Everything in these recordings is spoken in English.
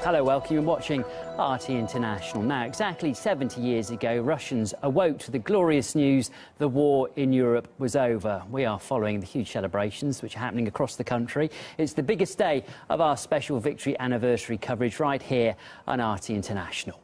Hello, welcome. You're watching RT International. Now, exactly 70 years ago, Russians awoke to the glorious news the war in Europe was over. We are following the huge celebrations which are happening across the country. It's the biggest day of our special victory anniversary coverage right here on RT International.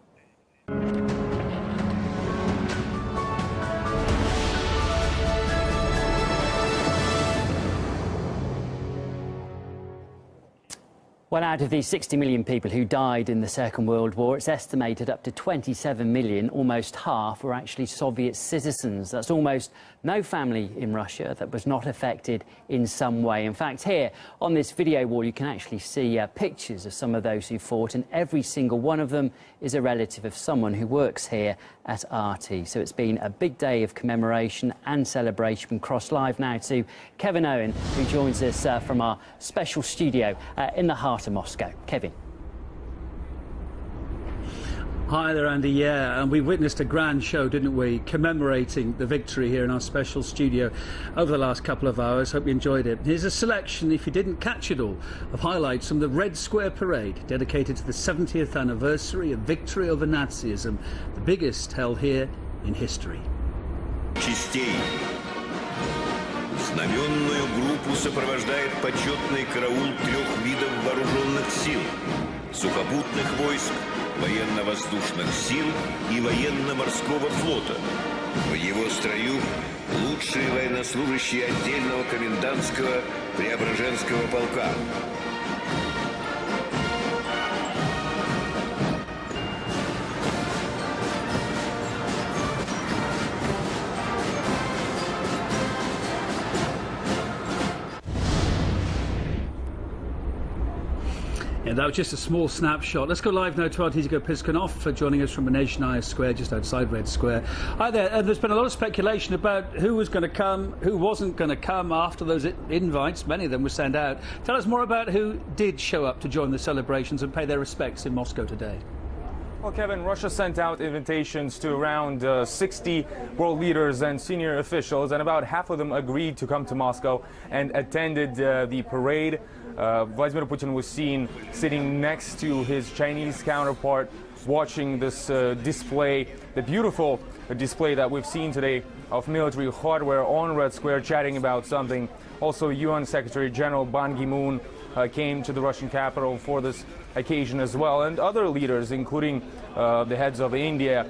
Well, out of these 60 million people who died in the Second World War, it's estimated up to 27 million, almost half, were actually Soviet citizens. That's almost no family in Russia that was not affected in some way. In fact, here on this video wall, you can actually see pictures of some of those who fought, and every single one of them is a relative of someone who works here at RT. So it's been a big day of commemoration and celebration. We cross live now to Kevin Owen, who joins us from our special studio in the heart of Moscow. Kevin. Hi there, Andy. Yeah, and we witnessed a grand show, didn't we, commemorating the victory here in our special studio over the last couple of hours. Hope you enjoyed it. Here's a selection, if you didn't catch it all, of highlights from the Red Square Parade, dedicated to the 70th anniversary of victory over Nazism, the biggest held here in history. Частей. Знаменную группу сопровождает почетный караул 3 видов вооруженных сил: сухопутных войск, военно-воздушных сил и военно-морского флота. В его строю лучшие военнослужащие отдельного комендантского Преображенского полка. Yeah, that was just a small snapshot. Let's go live now to Artiziko Piskunov, joining us from Menezhnaya Square, just outside Red Square. Hi there. There's been a lot of speculation about who was going to come, who wasn't going to come after those invites. Many of them were sent out. Tell us more about who did show up to join the celebrations and pay their respects in Moscow today. Well, Kevin, Russia sent out invitations to around 60 world leaders and senior officials, and about half of them agreed to come to Moscow and attended the parade. Vladimir Putin was seen sitting next to his Chinese counterpart, watching this display, the beautiful display that we've seen today of military hardware on Red Square, chatting about something. Also, UN Secretary General Ban Ki-moon came to the Russian capital for this occasion as well, and other leaders, including the heads of India,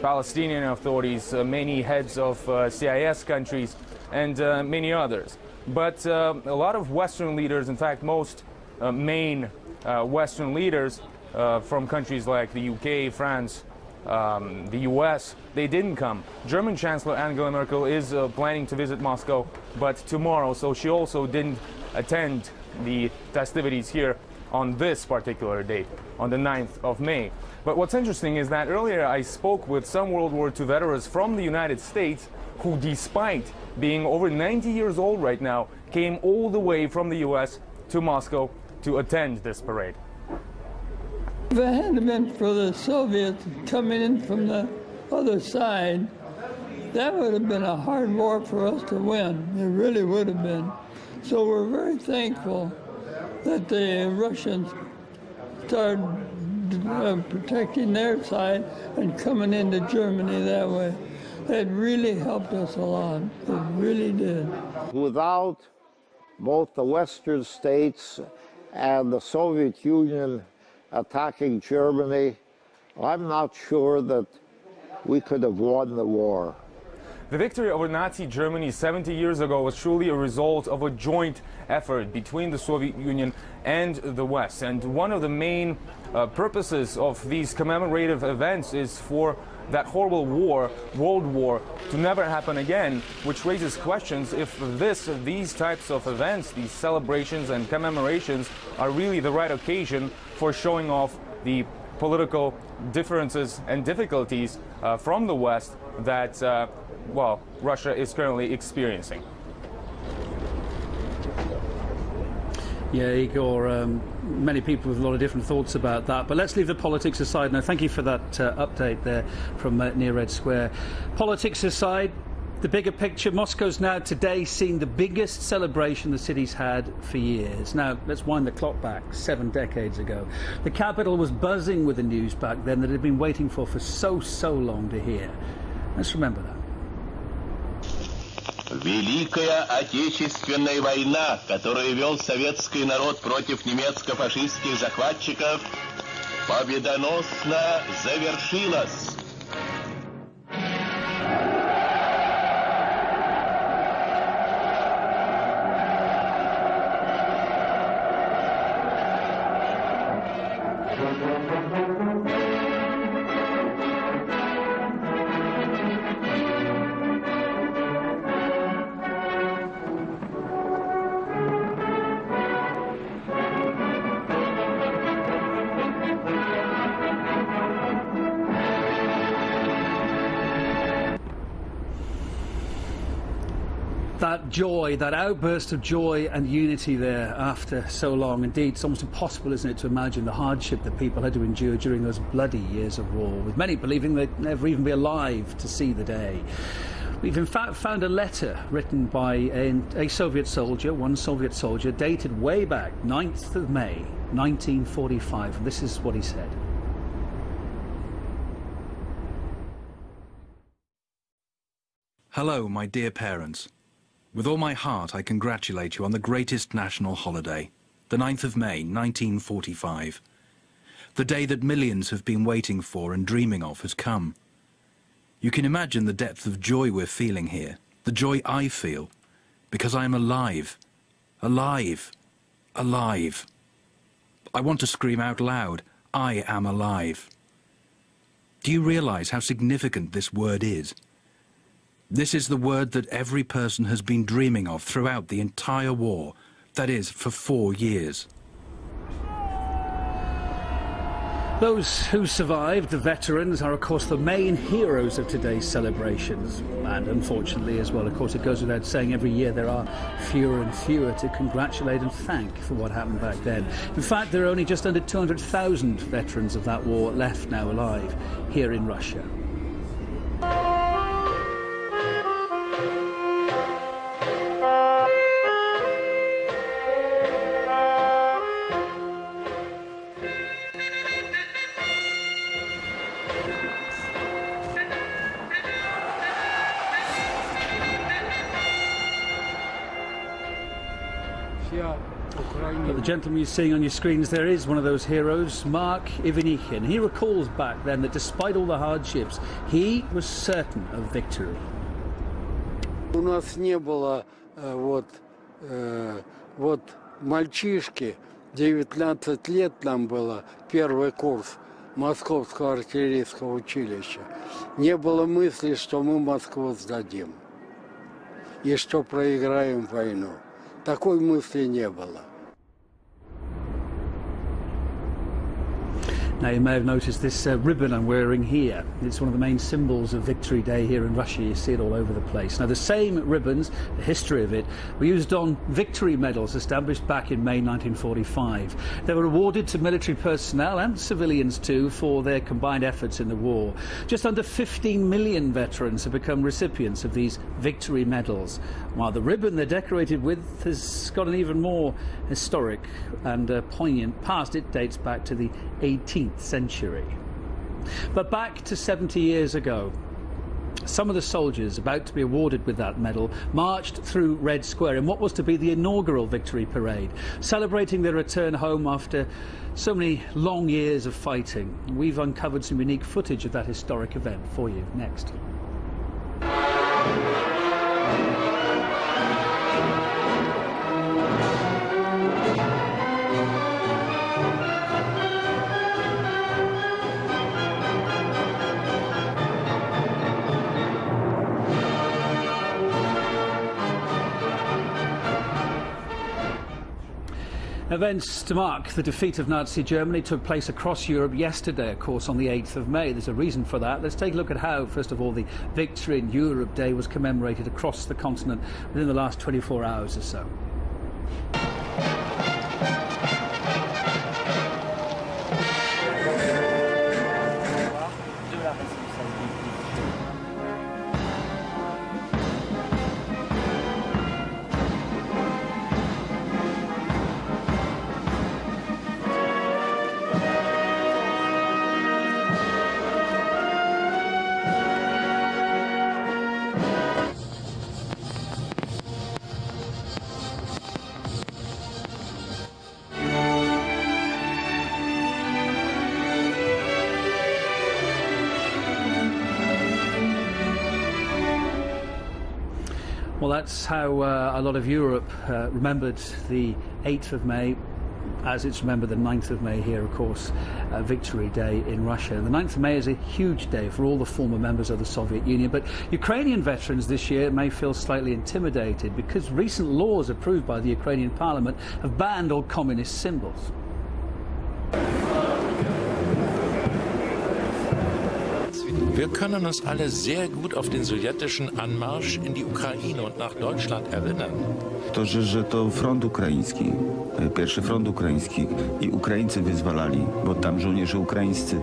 Palestinian authorities, many heads of CIS countries, and many others. But a lot of Western leaders, in fact, most main Western leaders from countries like the UK, France, the US, they didn't come. German Chancellor Angela Merkel is planning to visit Moscow, but tomorrow, so she also didn't attend the festivities here on this particular date, on the 9th of May. But what's interesting is that earlier I spoke with some World War II veterans from the United States who, despite being over 90 years old right now, came all the way from the US to Moscow to attend this parade. If it hadn't been for the Soviets coming in from the other side, that would have been a hard war for us to win. It really would have been. So we're very thankful that the Russians started protecting their side and coming into Germany that way. It really helped us a lot. It really did. Without both the Western states and the Soviet Union attacking Germany, I'm not sure that we could have won the war. The victory over Nazi Germany 70 years ago was truly a result of a joint effort between the Soviet Union and the West. And one of the main purposes of these commemorative events is for that horrible war, World War, to never happen again, which raises questions if these types of events, these celebrations and commemorations, are really the right occasion for showing off the political differences and difficulties from the West that, well, Russia is currently experiencing. Yeah, Igor, many people with a lot of different thoughts about that. But let's leave the politics aside now. Thank you for that update there from near Red Square. Politics aside, The bigger picture, Moscow's now today seeing the biggest celebration the city's had for years. Now, let's wind the clock back 7 decades ago. The capital was buzzing with the news back then that it had been waiting for so long to hear. Let's remember that. Великая Отечественная война, которую вел советский народ против немецко-фашистских захватчиков, победоносно завершилась. That joy, that outburst of joy and unity there after so long. Indeed, it's almost impossible, isn't it, to imagine the hardship that people had to endure during those bloody years of war, with many believing they'd never even be alive to see the day. We've in fact found a letter written by a Soviet soldier, one Soviet soldier, dated way back, 9th of May, 1945. And this is what he said. Hello, my dear parents. With all my heart, I congratulate you on the greatest national holiday, the 9th of May, 1945. The day that millions have been waiting for and dreaming of has come. You can imagine the depth of joy we're feeling here, the joy I feel, because I am alive, alive, alive. I want to scream out loud, I am alive. Do you realize how significant this word is? This is the word that every person has been dreaming of throughout the entire war, that is, for 4 years. Those who survived, the veterans, are of course the main heroes of today's celebrations. And unfortunately as well, of course, it goes without saying, every year there are fewer and fewer to congratulate and thank for what happened back then. In fact, there are only just under 200,000 veterans of that war left now alive here in Russia. The gentleman you're seeing on your screens there is one of those heroes, Mark Ivanichin. He recalls back then that despite all the hardships, he was certain of victory. У нас не было вот мальчишки, 19 лет нам было, первый курс Московского артиллерийского училища. Не было мысли, что мы Москву сдадим и что проиграем войну. Такой мысли не было. Now you may have noticed this ribbon I'm wearing here. It's one of the main symbols of Victory Day here in Russia. You see it all over the place. Now the same ribbons, the history of it, were used on victory medals established back in May 1945. They were awarded to military personnel and civilians too for their combined efforts in the war. Just under 15 million veterans have become recipients of these victory medals, while the ribbon they're decorated with has got an even more historic and poignant past. It dates back to the 18th century. But back to 70 years ago, some of the soldiers about to be awarded with that medal marched through Red Square in what was to be the inaugural victory parade, celebrating their return home after so many long years of fighting. We've uncovered some unique footage of that historic event for you next. Events to mark the defeat of Nazi Germany took place across Europe yesterday, of course, on the 8th of May. There's a reason for that. Let's take a look at how, first of all, the Victory in Europe Day was commemorated across the continent within the last 24 hours or so. that's how a lot of Europe remembered the 8th of May, as it's remembered the 9th of May here, of course, Victory Day in Russia. The 9th of May is a huge day for all the former members of the Soviet Union, but Ukrainian veterans this year may feel slightly intimidated because recent laws approved by the Ukrainian parliament have banned all communist symbols. Wir können uns alle sehr gut auf den sowjetischen Anmarsch in die Ukraine und nach Deutschland erinnern. To, że to front ukraiński, pierwszy front ukraiński i Ukraińcy wyzwalali, bo tam żołnierze ukraińscy.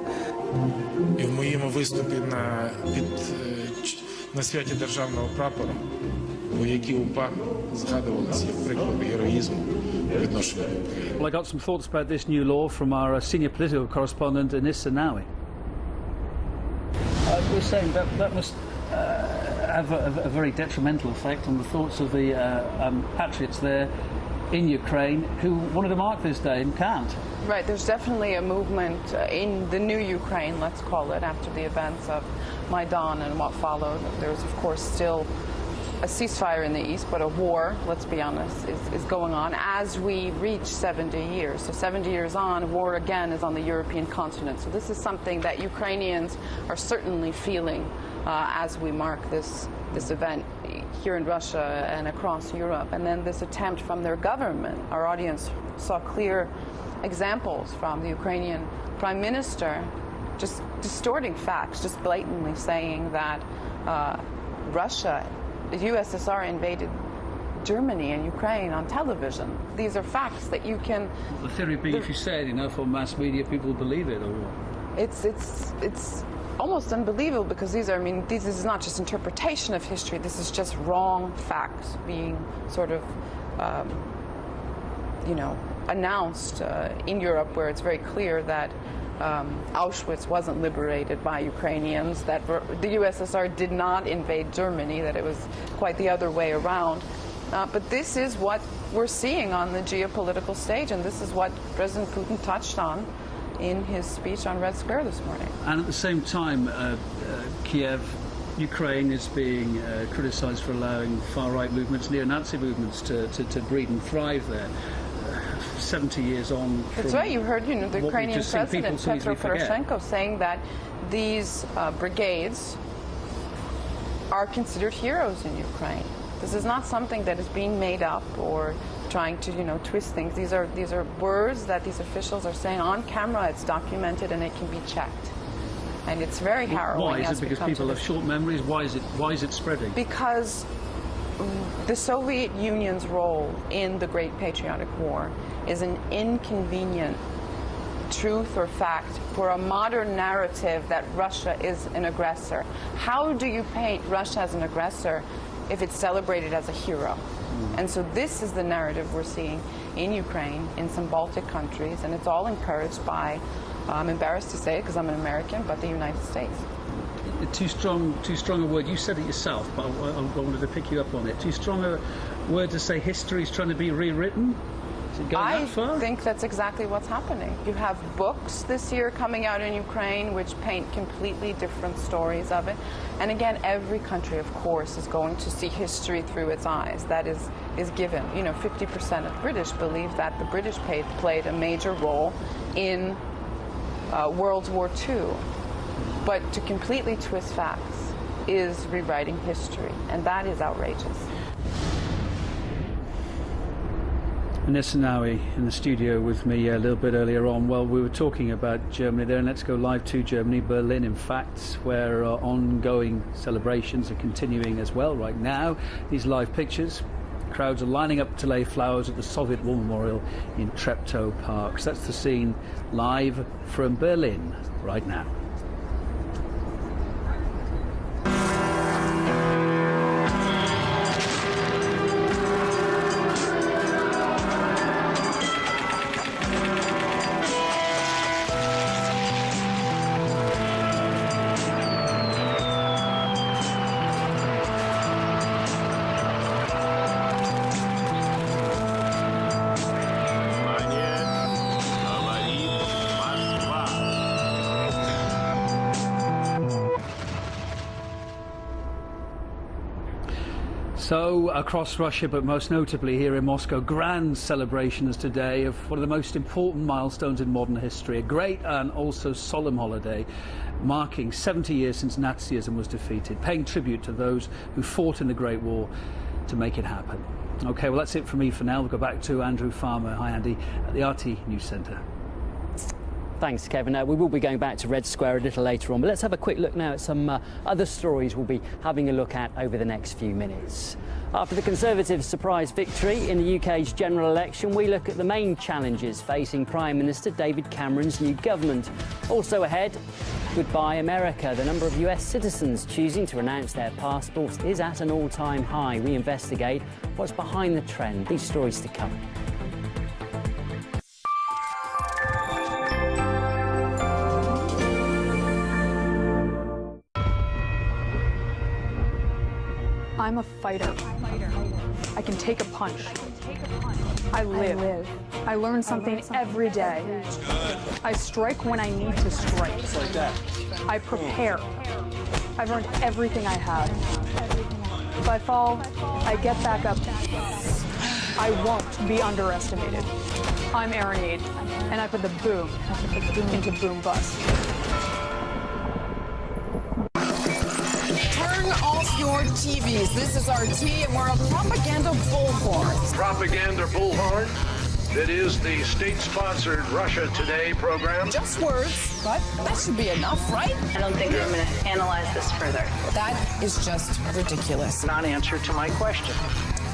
І в моєму виступі на святі державного прапора вояки УПА згадувалися як приклад героїзму відношення до України. Well, I got some thoughts about this new law from our senior political correspondent, Anissa Nawi. We're saying that must have a very detrimental effect on the thoughts of the patriots there in Ukraine who wanted to mark this day and can't. Right, there's definitely a movement in the new Ukraine, let's call it, after the events of Maidan and what followed. There's, of course, still a ceasefire in the east, but a war, let's be honest, is going on as we reach 70 years. So 70 years on, war again is on the European continent. So this is something that Ukrainians are certainly feeling as we mark this event here in Russia and across Europe. And then this attempt from their government. Our audience saw clear examples from the Ukrainian Prime Minister just distorting facts, just blatantly saying that Russia, the USSR invaded Germany and Ukraine on television. These are facts that you can... The theory being, if you say it enough on mass media, people believe it, or what? It's almost unbelievable because these are, I mean, this is not just interpretation of history, this is just wrong facts being sort of, you know, announced in Europe, where it's very clear that Auschwitz wasn't liberated by Ukrainians, that the USSR did not invade Germany, that it was quite the other way around. But this is what we're seeing on the geopolitical stage, and this is what President Putin touched on in his speech on Red Square this morning. And at the same time, Kiev, Ukraine is being criticized for allowing far-right movements, neo-Nazi movements to breed and thrive there. 70 years on. That's right. You heard, you know, the Ukrainian president Petro Poroshenko saying that these brigades are considered heroes in Ukraine. This is not something that is being made up or trying to, you know, twist things. These are words that these officials are saying on camera. It's documented and it can be checked. And it's very harrowing. Why is it? Because people have short memories. Why is it spreading? Because the Soviet Union's role in the Great Patriotic War is an inconvenient truth or fact for a modern narrative that Russia is an aggressor. How do you paint Russia as an aggressor if it's celebrated as a hero? And so this is the narrative we're seeing in Ukraine, in some Baltic countries, and it's all encouraged by, I'm embarrassed to say it because I'm an American, but the United States. Too strong a word. You said it yourself, but I wanted to pick you up on it. Too strong a word to say history is trying to be rewritten? Is it going that far? I think that's exactly what's happening. You have books this year coming out in Ukraine which paint completely different stories of it. And again, every country, of course, is going to see history through its eyes. That is given. You know, 50% of British believe that the British played a major role in World War II. But to completely twist facts is rewriting history, and that is outrageous. Anissa Nawi in the studio with me a little bit earlier on. Well, we were talking about Germany there, and let's go live to Germany, Berlin, in fact, where ongoing celebrations are continuing as well right now. These live pictures. Crowds are lining up to lay flowers at the Soviet War Memorial in Treptow Park. So that's the scene live from Berlin right now. So, across Russia, but most notably here in Moscow, grand celebrations today of one of the most important milestones in modern history, a great and also solemn holiday marking 70 years since Nazism was defeated, paying tribute to those who fought in the Great War to make it happen. OK, well, that's it from me for now. We'll go back to Andrew Farmer. Hi, Andy, at the RT News Centre. Thanks, Kevin. We will be going back to Red Square a little later on, but let's have a quick look now at some other stories we'll be having a look at over the next few minutes. After the Conservatives' surprise victory in the UK's general election, we look at the main challenges facing Prime Minister David Cameron's new government. Also ahead, goodbye America. The number of US citizens choosing to renounce their passports is at an all-time high. We investigate what's behind the trend. These stories to come. I'm a fighter. I can take a punch. I live. I learn something every day. I strike when I need to strike. I prepare. I've earned everything I have. If I fall, I get back up. I won't be underestimated. I'm Aaron Aid, and I put the boom into boom bust. Turn off your TVs. This is RT, and we're a propaganda bullhorn. Propaganda bullhorn? It is the state-sponsored Russia Today program. Just words, but that should be enough, right? I don't think I'm going to analyze this further. That is just ridiculous. Non-answer to my question.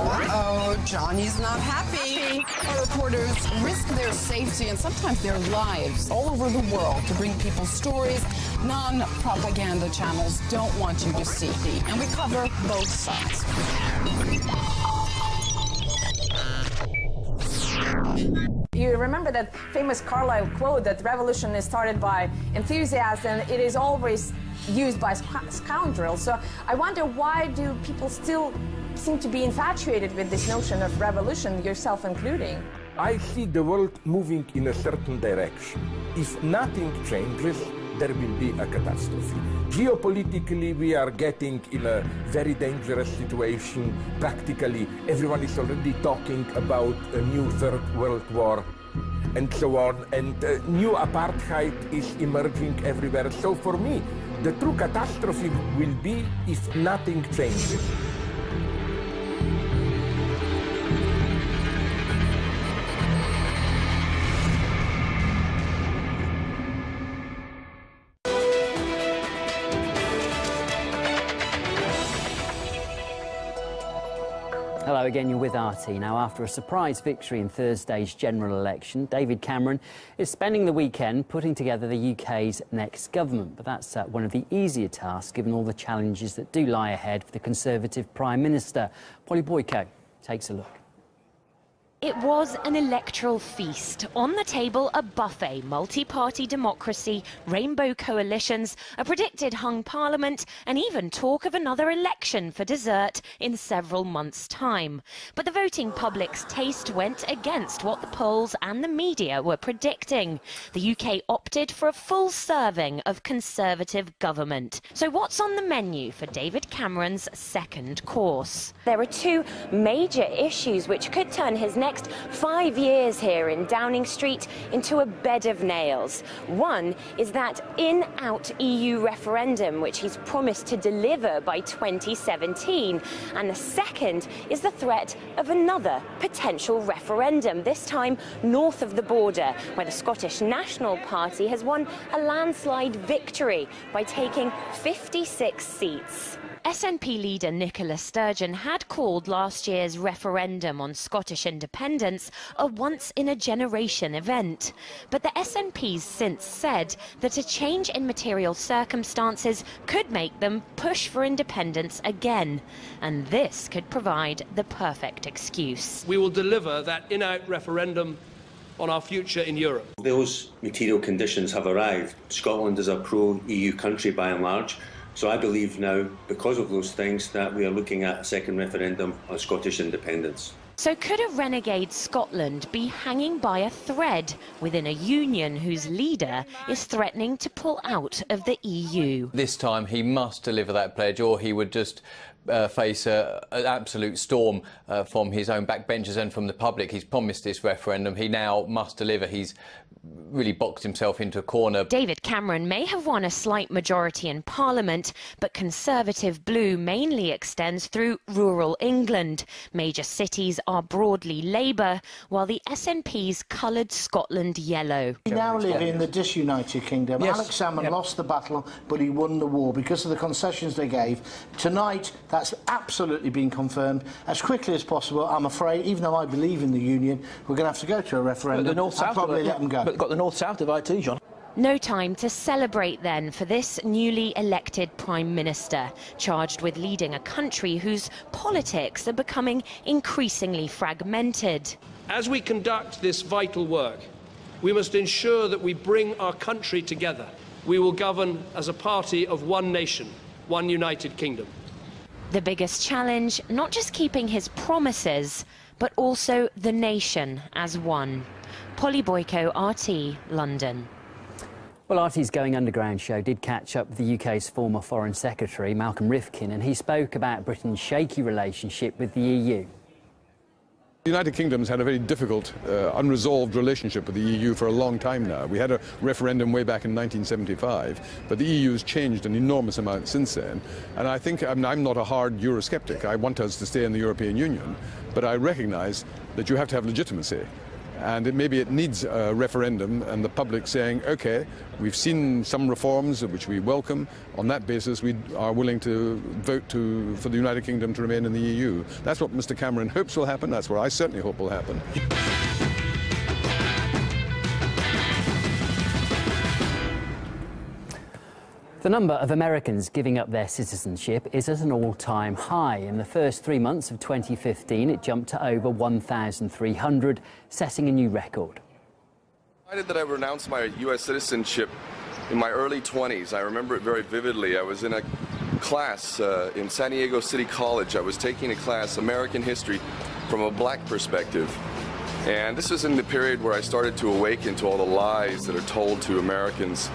Oh, Johnny's not happy. Our reporters risk their safety and sometimes their lives all over the world to bring people stories non-propaganda channels don't want you to see. And we cover both sides. You remember that famous Carlyle quote that revolution is started by enthusiasts and it is always used by scoundrels. So I wonder, why do people still seem to be infatuated with this notion of revolution, yourself including? I see the world moving in a certain direction. If nothing changes, there will be a catastrophe. Geopolitically, we are getting in a very dangerous situation. Practically, everyone is already talking about a new Third World War and so on. And new apartheid is emerging everywhere. So for me, the true catastrophe will be if nothing changes. Hello again, you're with RT. Now, after a surprise victory in Thursday's general election, David Cameron is spending the weekend putting together the UK's next government. But that's one of the easier tasks, given all the challenges that do lie ahead for the Conservative Prime Minister. Polly Boyko takes a look. It was an electoral feast. On the table, a buffet, multi-party democracy, rainbow coalitions, a predicted hung parliament, and even talk of another election for dessert in several months' time. But the voting public's taste went against what the polls and the media were predicting. The UK opted for a full serving of Conservative government. So what's on the menu for David Cameron's second course? There are two major issues which could turn his next 5 years here in Downing Street into a bed of nails. One is that in-out EU referendum, which he's promised to deliver by 2017. And the second is the threat of another potential referendum, this time north of the border, where the Scottish National Party has won a landslide victory by taking 56 seats. SNP leader Nicola Sturgeon had called last year's referendum on Scottish independence a once-in-a-generation event. But the SNP's since said that a change in material circumstances could make them push for independence again. And this could provide the perfect excuse. We will deliver that in-out referendum on our future in Europe. Those material conditions have arrived. Scotland is a pro-EU country by and large. So I believe now, because of those things, that we are looking at a second referendum on Scottish independence. So could a renegade Scotland be hanging by a thread within a union whose leader is threatening to pull out of the EU? This time he must deliver that pledge, or he would just face an absolute storm from his own backbenchers and from the public. He's promised this referendum. He now must deliver. He's really boxed himself into a corner. David Cameron may have won a slight majority in Parliament, but Conservative blue mainly extends through rural England. Major cities are broadly Labour, while the SNP's coloured Scotland yellow. We now live in the disunited kingdom. Yes. Alex Salmond lost the battle, but he won the war because of the concessions they gave. Tonight, that's absolutely been confirmed. As quickly as possible, I'm afraid, even though I believe in the union, we're going to have to go to a referendum and probably let them go. But got the north-south divide too, John. No time to celebrate then for this newly elected Prime Minister, charged with leading a country whose politics are becoming increasingly fragmented. As we conduct this vital work, we must ensure that we bring our country together. We will govern as a party of one nation, one united kingdom. The biggest challenge, not just keeping his promises, but also the nation as one. Polly Boyko, RT, London. Well, RT's Going Underground show did catch up with the UK's former Foreign Secretary, Malcolm Rifkin, and he spoke about Britain's shaky relationship with the EU. The United Kingdom's had a very difficult, unresolved relationship with the EU for a long time now. We had a referendum way back in 1975, but the EU's changed an enormous amount since then. And I think I'm not a hard Eurosceptic. I want us to stay in the European Union, but I recognise that you have to have legitimacy. And maybe it needs a referendum and the public saying, OK, we've seen some reforms which we welcome. On that basis, we are willing to vote for the United Kingdom to remain in the EU. That's what Mr. Cameron hopes will happen. That's what I certainly hope will happen. The number of Americans giving up their citizenship is at an all-time high. In the first 3 months of 2015, it jumped to over 1,300, setting a new record. I decided that I renounced my U.S. citizenship in my early 20s. I remember it very vividly. I was in a class in San Diego City College. I was taking a class, American History, from a black perspective. And this was in the period where I started to awaken to all the lies that are told to Americans.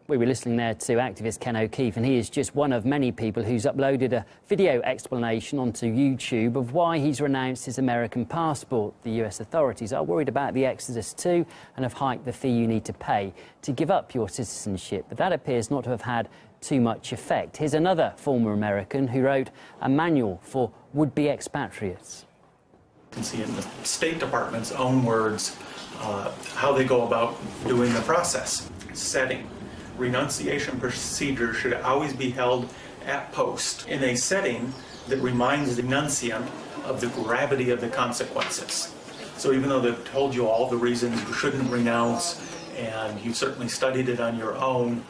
We were listening there to activist Ken O'Keefe, and he is just one of many people who's uploaded a video explanation onto YouTube of why he's renounced his American passport. The US authorities are worried about the exodus too and have hiked the fee you need to pay to give up your citizenship, but that appears not to have had too much effect. Here's another former American who wrote a manual for would-be expatriates. You can see in the State Department's own words how they go about doing the process. Setting. Renunciation procedure should always be held at post in a setting that reminds the renunciant of the gravity of the consequences. So even though they've told you all the reasons you shouldn't renounce, and you've certainly studied it on your own,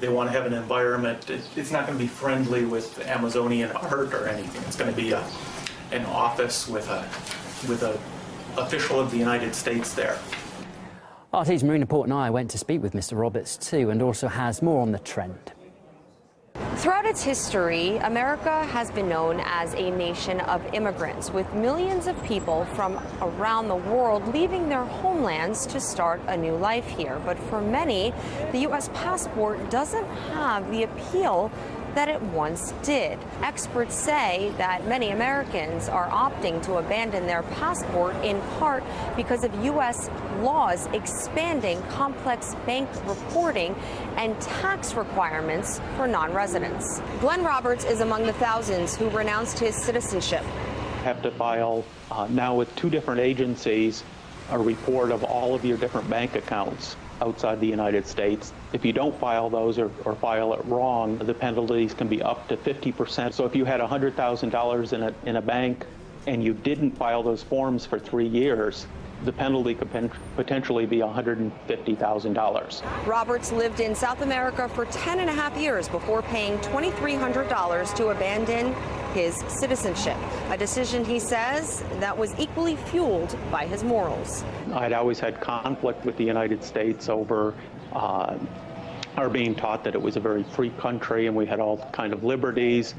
they want to have an environment. It's not going to be friendly with Amazonian art or anything. It's going to be an office with a official of the United States there. RT's Marina Port and I went to speak with Mr. Roberts too, and also has more on the trend. Throughout its history, America has been known as a nation of immigrants, with millions of people from around the world leaving their homelands to start a new life here. But for many, the U.S. passport doesn't have the appeal that it once did. Experts say that many Americans are opting to abandon their passport in part because of U.S. laws expanding complex bank reporting and tax requirements for non-residents. Glenn Roberts is among the thousands who renounced his citizenship. Have to file now with 2 different agencies a report of all of your different bank accounts outside the United States. If you don't file those or file it wrong, the penalties can be up to 50%. So if you had $100,000 in a bank and you didn't file those forms for 3 years, the penalty could potentially be $150,000. Roberts lived in South America for 10.5 years before paying $2,300 to abandon his citizenship, a decision he says that was equally fueled by his morals. I'd always had conflict with the United States over our being taught that it was a very free country and we had all kind of liberties.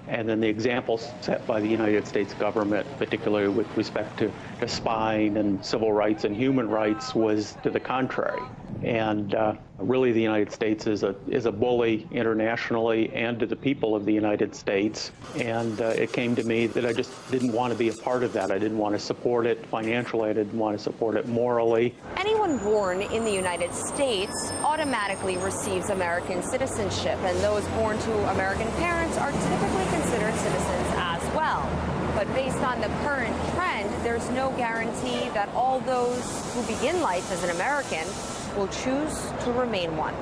And then the examples set by the United States government, particularly with respect to spying and civil rights and human rights, was to the contrary. And really, the United States is a bully internationally and to the people of the United States. And it came to me that I just didn't want to be a part of that. I didn't want to support it financially. I didn't want to support it morally. Anyone born in the United States automatically receives American citizenship, and those born to American parents are typically considered citizens as well. But based on the current trend, there's no guarantee that all those who begin life as an American will choose to remain one.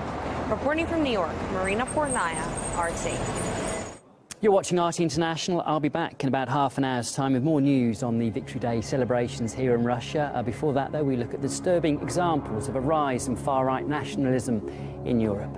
Reporting from New York, Marina Fornaya, RT. You're watching RT International. I'll be back in about half an hour's time with more news on the Victory Day celebrations here in Russia. Before that, though, we look at the disturbing examples of a rise in far-right nationalism in Europe.